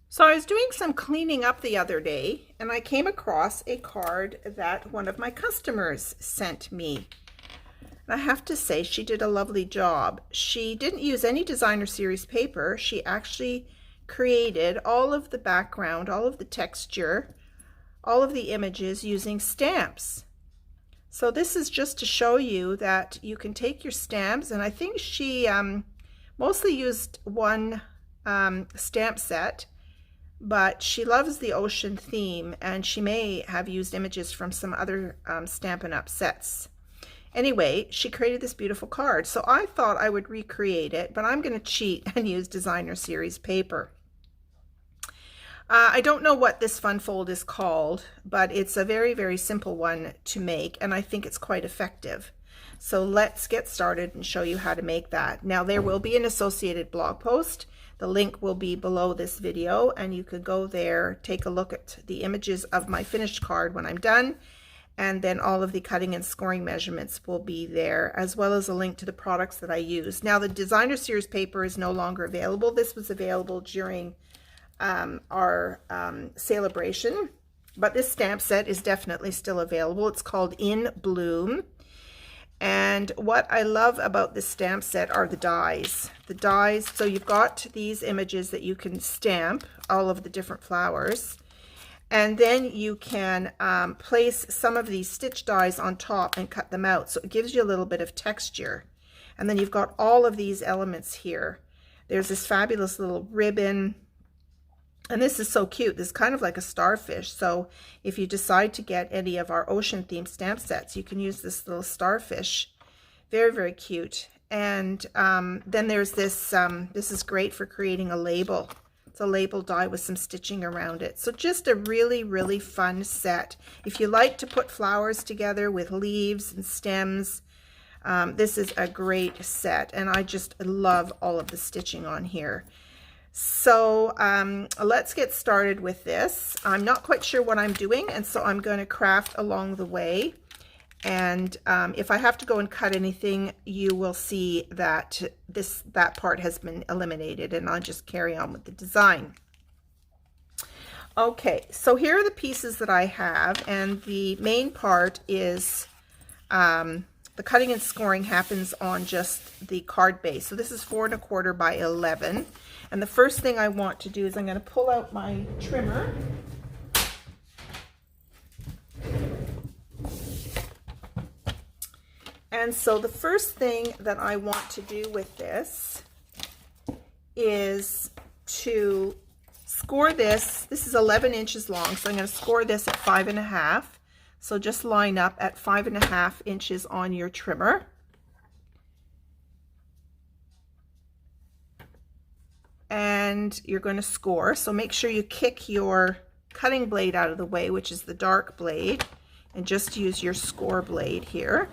So I was doing some cleaning up the other day and I came across a card that one of my customers sent me. And I have to say she did a lovely job. She didn't use any designer series paper. She actually created all of the background, all of the texture, all of the images using stamps. So this is just to show you that you can take your stamps, and I think she mostly used one stamp set, but she loves the ocean theme and she may have used images from some other Stampin' Up! Sets. Anyway, she created this beautiful card. So I thought I would recreate it, but I'm going to cheat and use designer series paper. I don't know what this fun fold is called, but it's a very, very simple one to make, and I think it's quite effective. So let's get started and show you how to make that. Now there will be an associated blog post. The link will be below this video, and you could go there, take a look at the images of my finished card when I'm done, and then all of the cutting and scoring measurements will be there, as well as a link to the products that I use. Now the designer series paper is no longer available. This was available during our celebration, but this stamp set is definitely still available. It's called In Bloom. And what I love about this stamp set are the dies. The dies, so you've got these images that you can stamp, all of the different flowers, and then you can place some of these stitch dies on top and cut them out. So it gives you a little bit of texture. And then you've got all of these elements here. There's this fabulous little ribbon. And this is so cute. This is kind of like a starfish. So if you decide to get any of our ocean themed stamp sets, you can use this little starfish. Very, very cute. And then there's this, this is great for creating a label. It's a label die with some stitching around it. So just a really, really fun set. If you like to put flowers together with leaves and stems, this is a great set. And I just love all of the stitching on here. So let's get started with this. I'm not quite sure what I'm doing, and so I'm going to craft along the way. And if I have to go and cut anything, you will see that that part has been eliminated, and I'll just carry on with the design. Okay, so here are the pieces that I have, and the main part is the cutting and scoring happens on just the card base. So this is 4 1/4 by 11. And the first thing I want to do is I'm going to pull out my trimmer. And so the first thing that I want to do with this is to score this. This is 11 inches long, so I'm going to score this at 5 1/2. So just line up at 5 1/2 inches on your trimmer. And you're going to score. So make sure you kick your cutting blade out of the way, which is the dark blade, and just use your score blade here.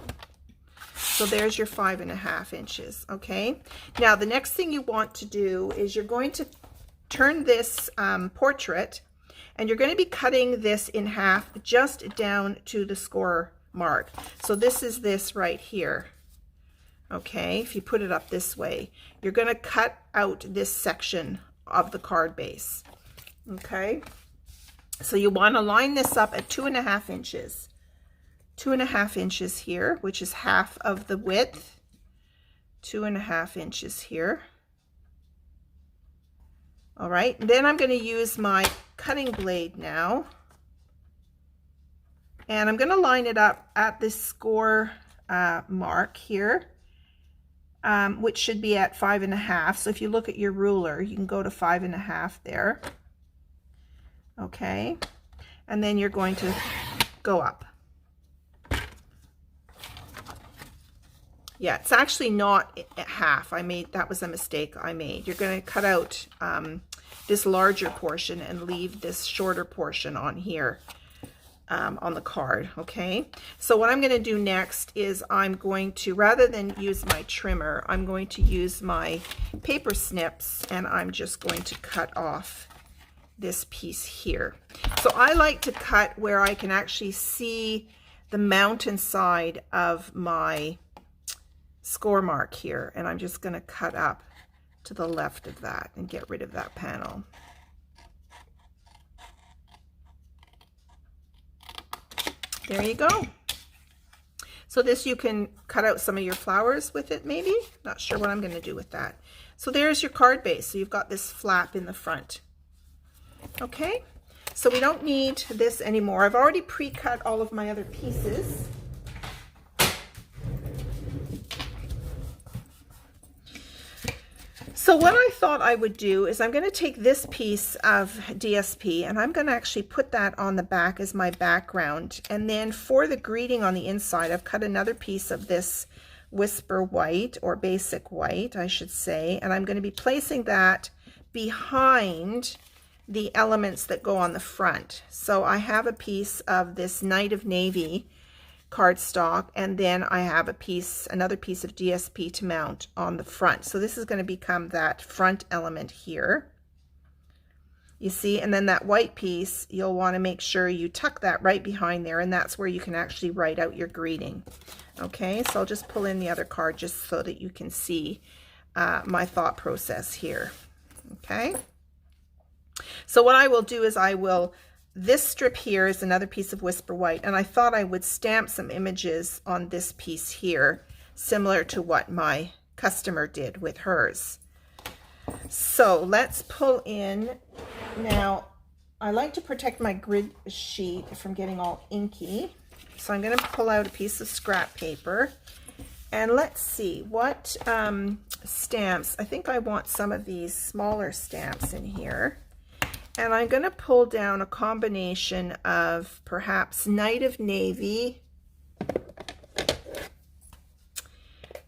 So there's your 5 1/2 inches. Okay. Now the next thing you want to do is you're going to turn this portrait, and you're going to be cutting this in half just down to the score mark. So this is this right here. Okay, if you put it up this way, you're going to cut out this section of the card base. Okay, so you want to line this up at 2 1/2 inches. 2 1/2 inches here, which is half of the width. 2 1/2 inches here. All right, then I'm going to use my cutting blade now, and I'm going to line it up at this score mark here. Which should be at 5 1/2. So if you look at your ruler, you can go to 5 1/2 there. Okay. And then you're going to go up. Yeah, it's actually not at half. That was a mistake I made. You're going to cut out this larger portion and leave this shorter portion on here. On the card. Okay, so what I'm going to do next is I'm going to, rather than use my trimmer, I'm going to use my paper snips, and I'm just going to cut off this piece here. So I like to cut where I can actually see the mountain side of my score mark here, and I'm just going to cut up to the left of that and get rid of that panel. There you go. So this, you can cut out some of your flowers with it maybe. Not sure what I'm going to do with that. So there's your card base. So you've got this flap in the front. Okay, so we don't need this anymore. I've already pre-cut all of my other pieces. So what I thought I would do is I'm going to take this piece of DSP and I'm going to actually put that on the back as my background. And then for the greeting on the inside, I've cut another piece of this Whisper White, or Basic White, I should say. And I'm going to be placing that behind the elements that go on the front. So I have a piece of this Night of Navy cardstock, and then I have another piece of DSP to mount on the front. So this is going to become that front element here. You see, and then that white piece, you'll want to make sure you tuck that right behind there, and that's where you can actually write out your greeting. Okay, so I'll just pull in the other card just so that you can see my thought process here. Okay, so what I will do is this strip here is another piece of Whisper White, and I thought I would stamp some images on this piece here, similar to what my customer did with hers. So let's pull in. Now, I like to protect my grid sheet from getting all inky, so I'm going to pull out a piece of scrap paper, and let's see what stamps. I think I want some of these smaller stamps in here. And I'm going to pull down a combination of perhaps Night of Navy,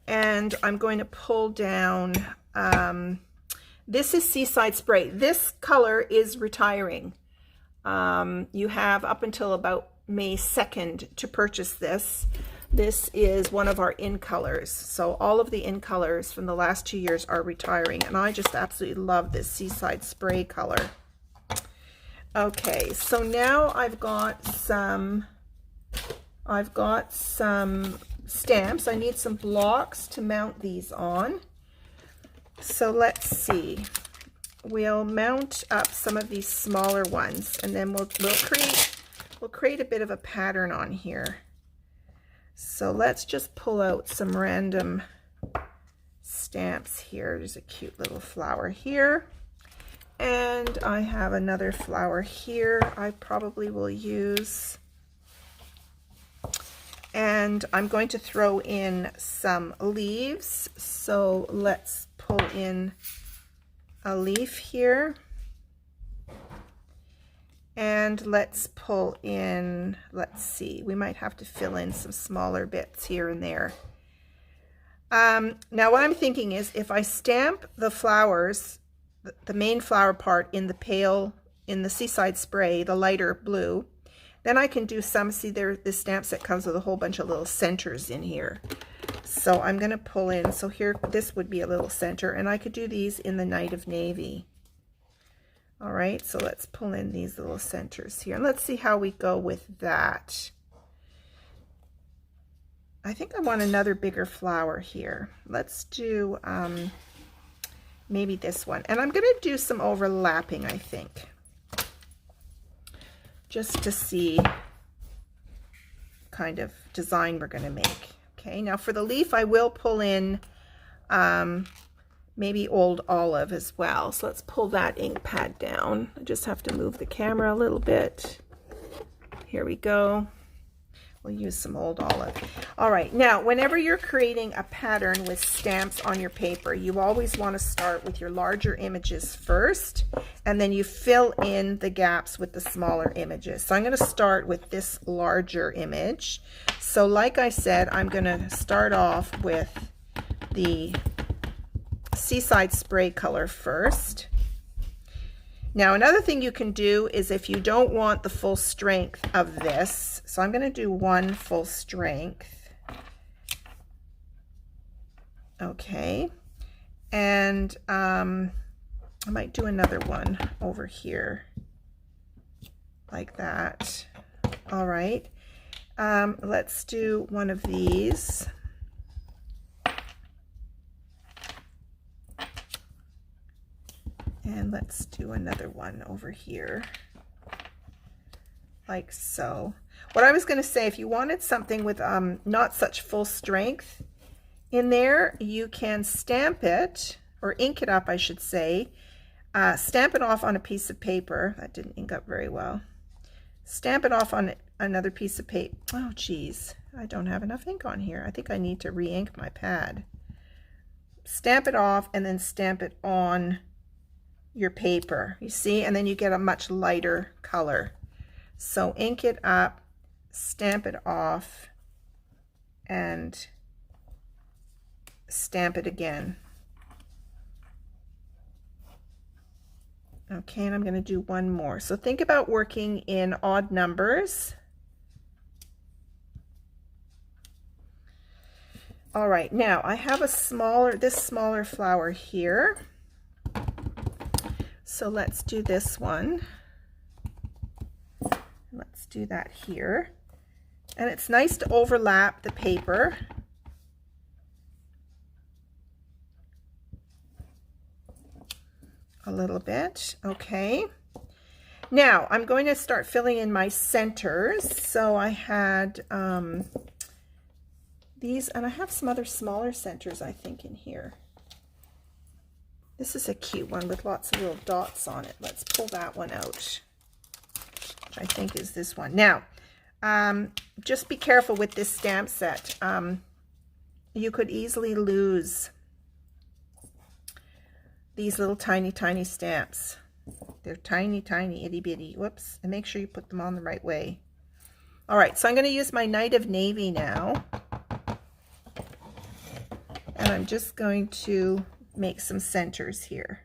and I'm going to pull down, this is Seaside Spray. This color is retiring. You have up until about May 2nd to purchase this. This is one of our in colors. So all of the in colors from the last 2 years are retiring, and I just absolutely love this Seaside Spray color. Okay, so now I've got some stamps. I need some blocks to mount these on. So let's see. We'll mount up some of these smaller ones, and then we'll create a bit of a pattern on here. So let's just pull out some random stamps here. There's a cute little flower here. And I have another flower here I probably will use. And I'm going to throw in some leaves. So let's pull in a leaf here. And let's pull in, let's see, we might have to fill in some smaller bits here and there. Now what I'm thinking is, if I stamp the flowers, the main flower part in the Seaside Spray, the lighter blue, then I can do some, see there, this stamp set comes with a whole bunch of little centers in here. So I'm going to pull in, so here, this would be a little center, and I could do these in the Night of Navy. All right, so let's pull in these little centers here, and let's see how we go with that. I think I want another bigger flower here. Let's do, maybe this one. And I'm going to do some overlapping, I think, just to see kind of design we're going to make. Okay, now for the leaf, I will pull in maybe Old Olive as well. So let's pull that ink pad down. I just have to move the camera a little bit. Here we go. We'll use some Old Olive. All right, now whenever you're creating a pattern with stamps on your paper, you always want to start with your larger images first, and then you fill in the gaps with the smaller images. So I'm going to start with this larger image. So like I said, I'm going to start off with the Seaside Spray color first. Now another thing you can do is, if you don't want the full strength of this, so I'm going to do one full strength. Okay, and I might do another one over here like that. All right, let's do one of these. And let's do another one over here. like so. What I was going to say, if you wanted something with not such full strength in there, you can stamp it, or ink it up, I should say. Stamp it off on a piece of paper. That didn't ink up very well. Stamp it off on another piece of paper. Oh, geez. I don't have enough ink on here. I think I need to re-ink my pad. Stamp it off and then stamp it on your paper. You see? And then you get a much lighter color. So ink it up, stamp it off, and stamp it again. Okay, and I'm going to do one more. So think about working in odd numbers. All right, now I have a this smaller flower here. So let's do this one. Let's do that here. And it's nice to overlap the paper. A little bit, okay. Now I'm going to start filling in my centers. So I had these, and I have some other smaller centers, I think, in here. This is a cute one with lots of little dots on it. Let's pull that one out. I think is this one. Now, just be careful with this stamp set. You could easily lose these little tiny, tiny stamps. They're tiny, tiny, itty bitty. Whoops. And make sure you put them on the right way. All right, so I'm going to use my Night of Navy now. And I'm just going to make some centers here.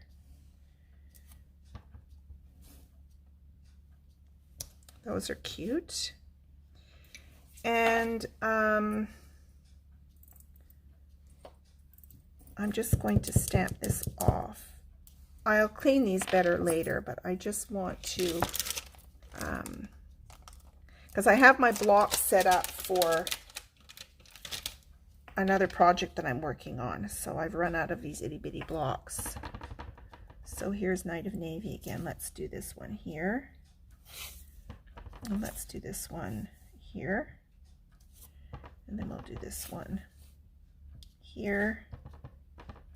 Those are cute. And I'm just going to stamp this off. I'll clean these better later, but I just want to, because I have my blocks set up for another project that I'm working on. So I've run out of these itty bitty blocks. So here's Night of Navy again. Let's do this one here. And let's do this one here. And then we'll do this one here.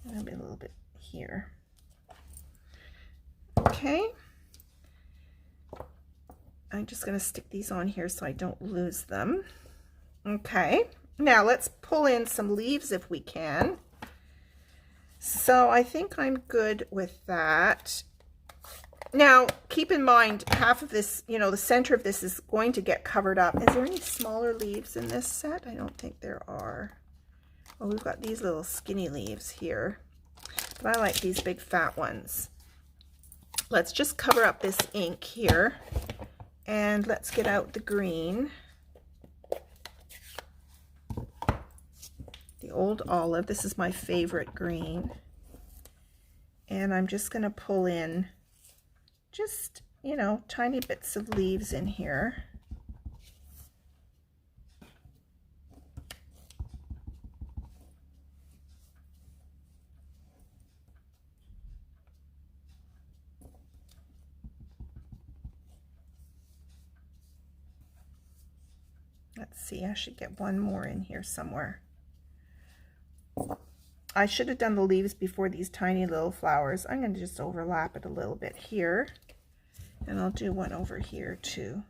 And maybe a little bit here. Okay. I'm just going to stick these on here so I don't lose them. Okay. Now let's pull in some leaves if we can. So I think I'm good with that. Now keep in mind, half of this, you know, the center of this is going to get covered up. Is there any smaller leaves in this set? I don't think there are. Oh, we've got these little skinny leaves here, but I like these big fat ones. Let's just cover up this ink here, and let's get out the green. The Old Olive. This is my favorite green. And I'm just going to pull in just, you know, tiny bits of leaves in here. Let's see, I should get one more in here somewhere. I should have done the leaves before these tiny little flowers. I'm going to just overlap it a little bit here. And I'll do one over here too.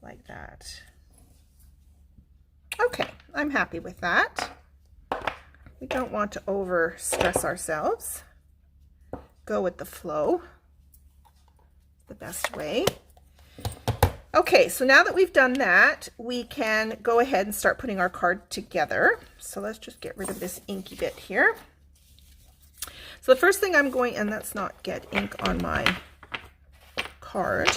Like that. Okay, I'm happy with that. We don't want to over stress ourselves. Go with the flow. The best way. Okay, so now that we've done that, we can go ahead and start putting our card together. So let's just get rid of this inky bit here. So the first thing I'm going, and let's not get ink on my card.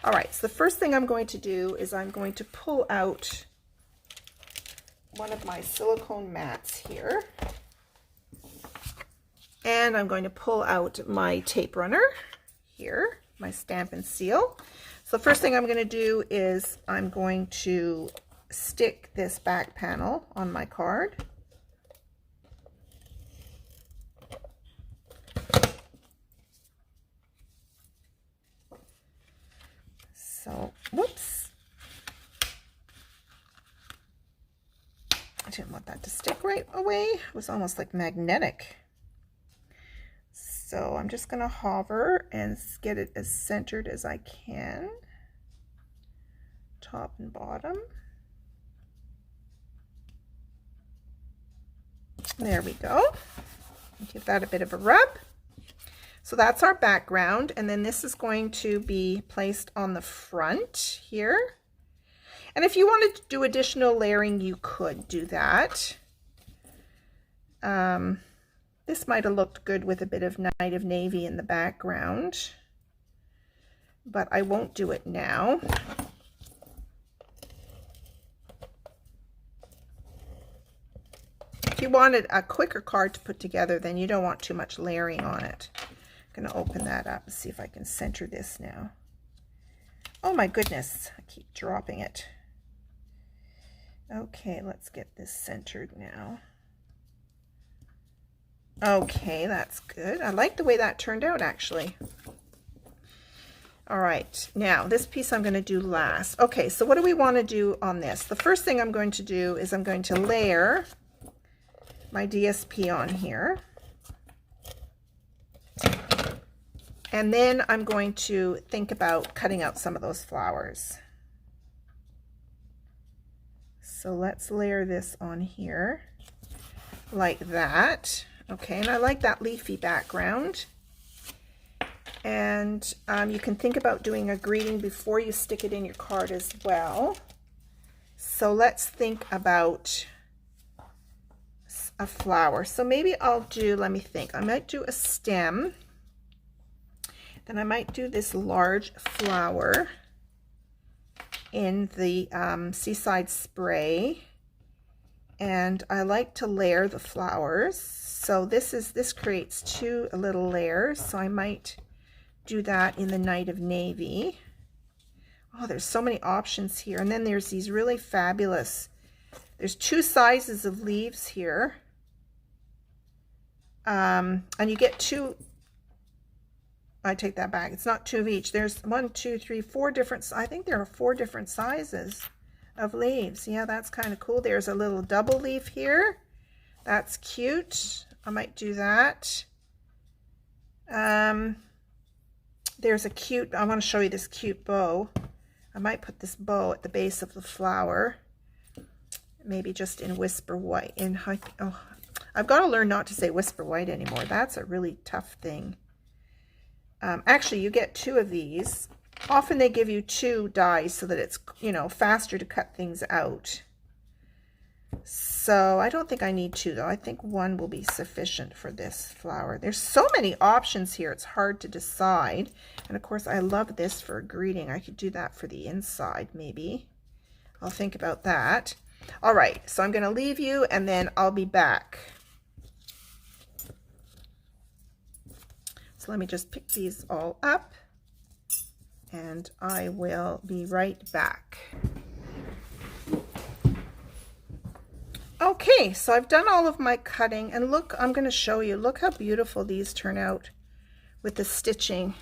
All right, so the first thing I'm going to do is I'm going to pull out one of my silicone mats here. And I'm going to pull out my tape runner here, my Stampin' Seal. So the first thing I'm going to do is I'm going to stick this back panel on my card. want that to stick right away. It was almost like magnetic. So I'm just going to hover and get it as centered as I can. Top and bottom. There we go. Give that a bit of a rub. So that's our background, and then this is going to be placed on the front here. And if you wanted to do additional layering, you could do that. This might have looked good with a bit of Night of Navy in the background, but I won't do it now. If you wanted a quicker card to put together, then you don't want too much layering on it. I'm going to open that up and see if I can center this now. Oh my goodness, I keep dropping it. Okay, let's get this centered now. Okay, that's good. I like the way that turned out, actually. All right, now this piece I'm going to do last. Okay, so what do we want to do on this? The first thing I'm going to do is I'm going to layer my DSP on here. And then I'm going to think about cutting out some of those flowers. So let's layer this on here like that. Okay, and I like that leafy background. And you can think about doing a greeting before you stick it in your card as well. So let's think about a flower. So maybe I'll do, let me think, I might do a stem. Then I might do this large flower in the Seaside Spray. And I like to layer the flowers. So this creates two little layers. So I might do that in the Night of Navy. Oh, there's so many options here. And then there's these really fabulous, there's two sizes of leaves here. And you get two, I take that back, it's not two of each. There's 1, 2, 3, 4 different, I think there are 4 different sizes of leaves. Yeah, that's kind of cool. There's a little double leaf here. That's cute. I might do that. There's a cute, I want to show you this cute bow. I might put this bow at the base of the flower. Maybe just in Whisper White. Oh, I've got to learn not to say Whisper White anymore. That's a really tough thing. Actually, you get 2 of these. Often they give you 2 dies so that it's, you know, faster to cut things out. So I don't think I need 2 though. I think 1 will be sufficient for this flower. There's so many options here. It's hard to decide. And of course, I love this for a greeting. I could do that for the inside maybe. I'll think about that. All right, so I'm going to leave you and then I'll be back. So let me just pick these all up and I will be right back. Okay, so I've done all of my cutting and look, I'm going to show you, look how beautiful these turn out with the stitching.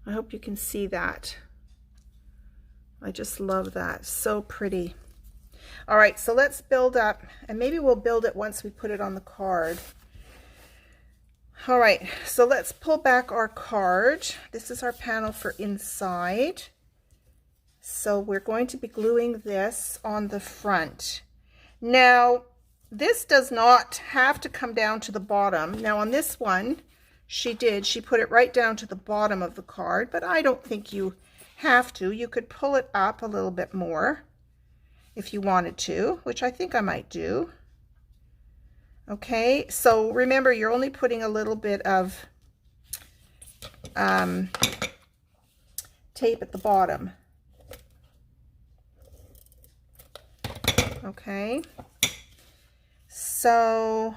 I hope you can see that. I just love that, so pretty. All right, so let's build up, and maybe we'll build it once we put it on the card. All right, so let's pull back our card. This is our panel for inside. So we're going to be gluing this on the front. Now, this does not have to come down to the bottom. Now on this one, she put it right down to the bottom of the card, but I don't think you have to. You could pull it up a little bit more if you wanted to, which I think I might do. Okay, so remember, you're only putting a little bit of tape at the bottom. Okay, so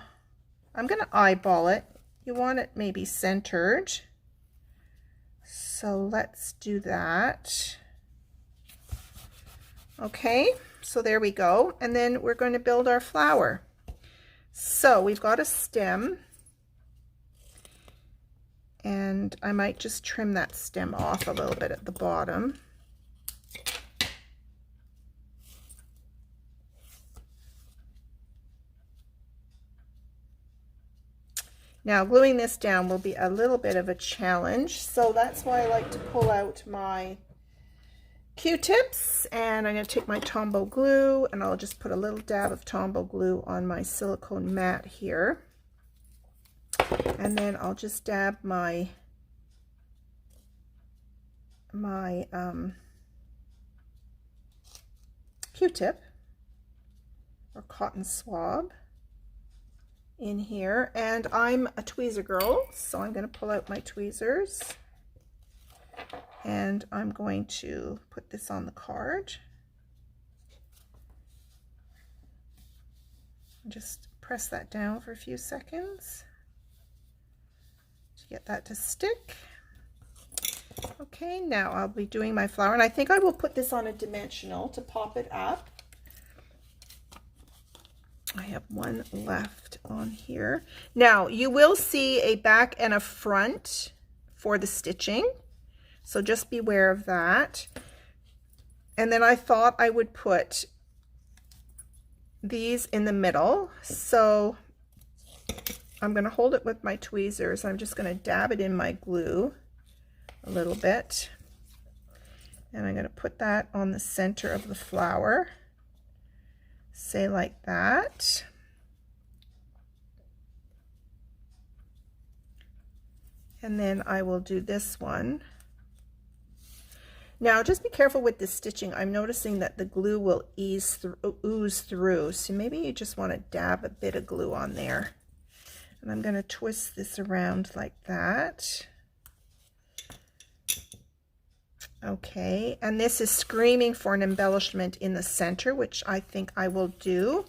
I'm going to eyeball it. You want it maybe centered. So let's do that. Okay, so there we go. And then we're going to build our flower. So we've got a stem, and I might just trim that stem off a little bit at the bottom. Now gluing this down will be a little bit of a challenge, so that's why I like to pull out my Q-tips, and I'm going to take my Tombow glue and I'll just put a little dab of Tombow glue on my silicone mat here, and then I'll just dab my Q-tip or cotton swab in here, and I'm a tweezer girl, so I'm going to pull out my tweezers and I'm going to put this on the card. Just press that down for a few seconds to get that to stick. Okay, now I'll be doing my flower, and I think I will put this on a dimensional to pop it up. I have one left on here. Now you will see a back and a front for the stitching, so just beware of that. And then I thought I would put these in the middle, so I'm going to hold it with my tweezers. I'm just going to dab it in my glue a little bit, and I'm going to put that on the center of the flower, say like that. And then I will do this one. Now just be careful with the stitching. I'm noticing that the glue will ooze through, so maybe you just want to dab a bit of glue on there. And I'm going to twist this around like that. Okay, and this is screaming for an embellishment in the center, which I think I will do.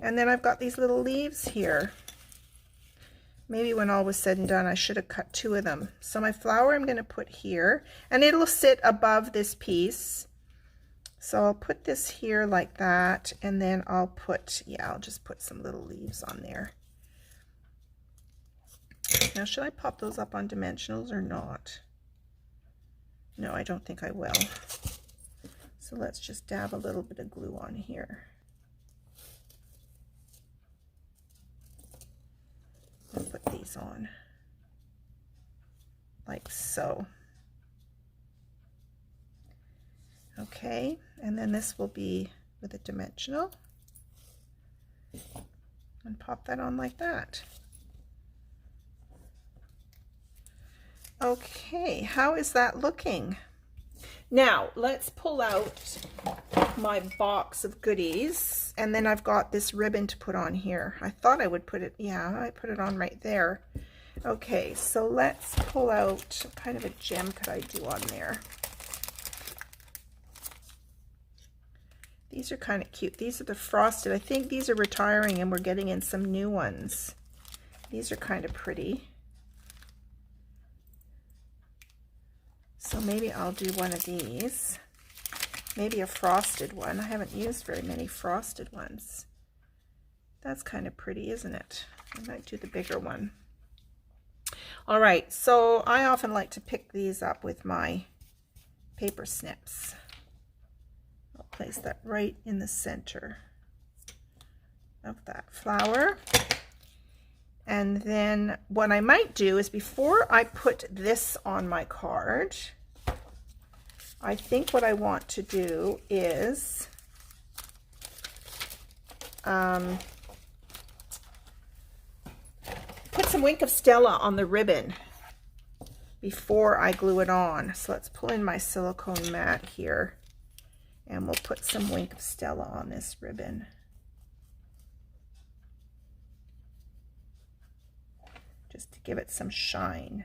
And then I've got these little leaves here. Maybe when all was said and done, I should have cut 2 of them. So my flower I'm going to put here, and it'll sit above this piece. So I'll put this here like that, and then I'll put, I'll just put some little leaves on there. Now, should I pop those up on dimensionals or not? No, I don't think I will. So let's just dab a little bit of glue on here. And put these on like so. Okay, and then this will be with a dimensional, and pop that on like that. Okay, how is that looking? Now let's pull out my box of goodies, and then I've got this ribbon to put on here. I thought I would put it, I put it on right there. Okay, so let's pull out, what kind of a gem could I do on there? These are kind of cute. These are the frosted. I think these are retiring and we're getting in some new ones. These are kind of pretty. So maybe I'll do one of these. Maybe a frosted one. I haven't used very many frosted ones. That's kind of pretty, isn't it? I might do the bigger one. All right, so I often like to pick these up with my paper snips. I'll place that right in the center of that flower. And then what I might do is, before I put this on my card, I think what I want to do is put some Wink of Stella on the ribbon before I glue it on. So let's pull in my silicone mat here, and we'll put some Wink of Stella on this ribbon. Just to give it some shine.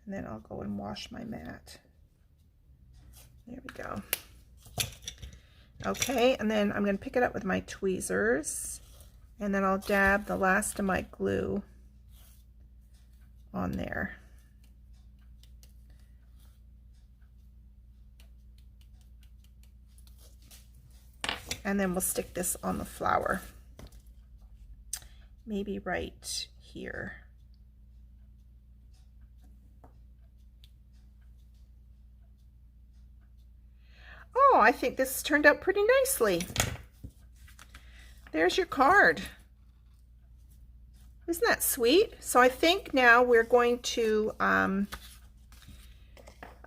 And then I'll go and wash my mat. There we go. Okay, and then I'm going to pick it up with my tweezers, and then I'll dab the last of my glue on there. And then we'll stick this on the flower. Maybe right here. Oh, I think this turned out pretty nicely. there's your card. Isn't that sweet? So I think now we're going to, I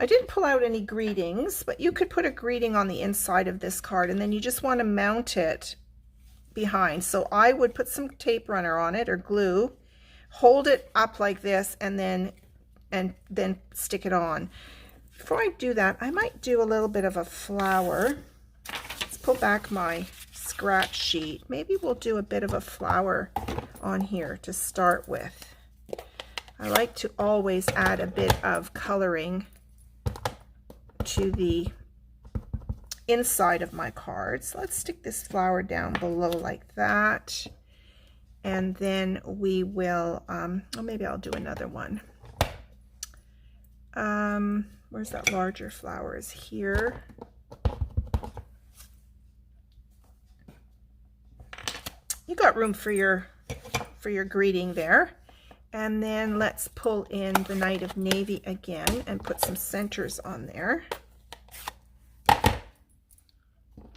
didn't pull out any greetings, but you could put a greeting on the inside of this card, and then you just want to mount it behind. So I would put some tape runner on it or glue, hold it up like this, and then stick it on. Before I do that, I might do a little bit of a flower. Let's pull back my scratch sheet. Maybe we'll do a bit of a flower on here to start with. I like to always add a bit of coloring to the inside of my cards. Let's stick this flower down below like that, and then we will oh, maybe I'll do another one. Where's that larger flower? Is here. You got room for your greeting there. And then let's pull in the Knight of Navy again and put some centers on there.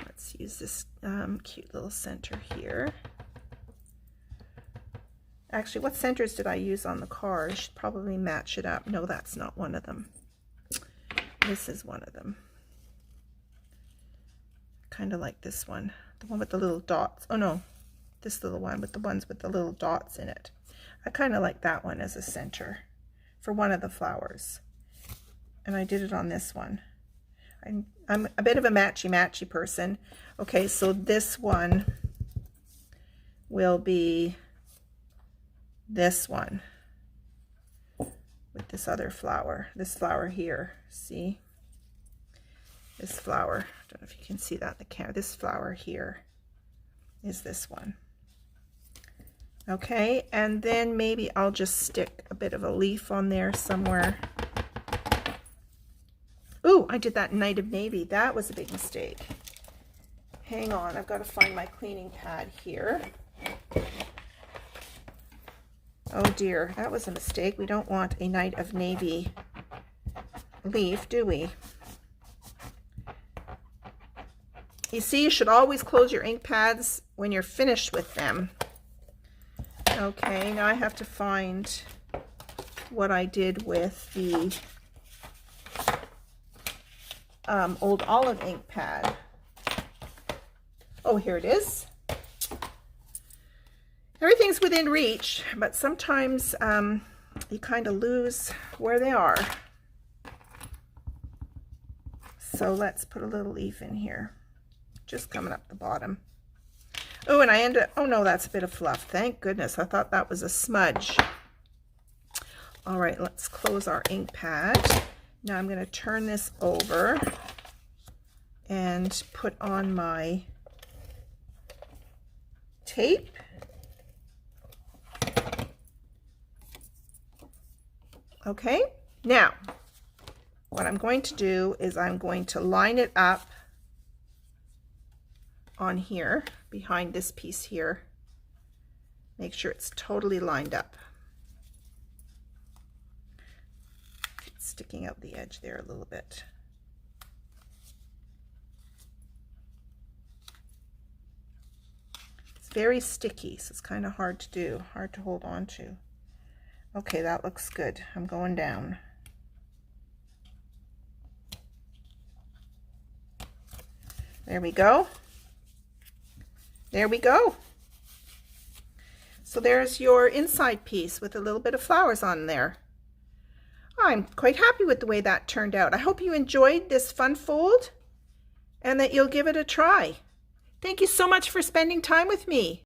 Let's use this cute little center here. Actually, what centers did I use on the card? I should probably match it up. No, that's not one of them. This is one of them. Kind of like this one. The one with the little dots. Oh no, this little one with the ones with the little dots in it. I kind of like that one as a center for one of the flowers. And I did it on this one. I'm a bit of a matchy-matchy person. Okay, so this one will be this one with this other flower. This flower here, see? This flower, I don't know if you can see that in the camera. This flower here is this one. Okay, and then maybe I'll just stick a bit of a leaf on there somewhere. Ooh, I did that Knight of Navy. That was a big mistake. Hang on, I've got to find my cleaning pad here. Oh dear, that was a mistake. We don't want a Knight of Navy leaf, do we? You see, you should always close your ink pads when you're finished with them. Okay, now I have to find what I did with the old olive ink pad. Oh, here it is. Everything's within reach, but sometimes you kind of lose where they are. So let's put a little leaf in here, just coming up the bottom. Oh, and I ended up, oh no, that's a bit of fluff. Thank goodness. I thought that was a smudge. All right, let's close our ink pad. Now I'm going to turn this over and put on my tape. Okay, now what I'm going to do is I'm going to line it up on here behind this piece here. Make sure it's totally lined up. It's sticking out the edge there a little bit. It's very sticky, so it's kind of hard to do, hard to hold on to. Okay, that looks good. I'm going down. There we go. There we go. So there's your inside piece with a little bit of flowers on there. I'm quite happy with the way that turned out. I hope you enjoyed this fun fold and that you'll give it a try. Thank you so much for spending time with me.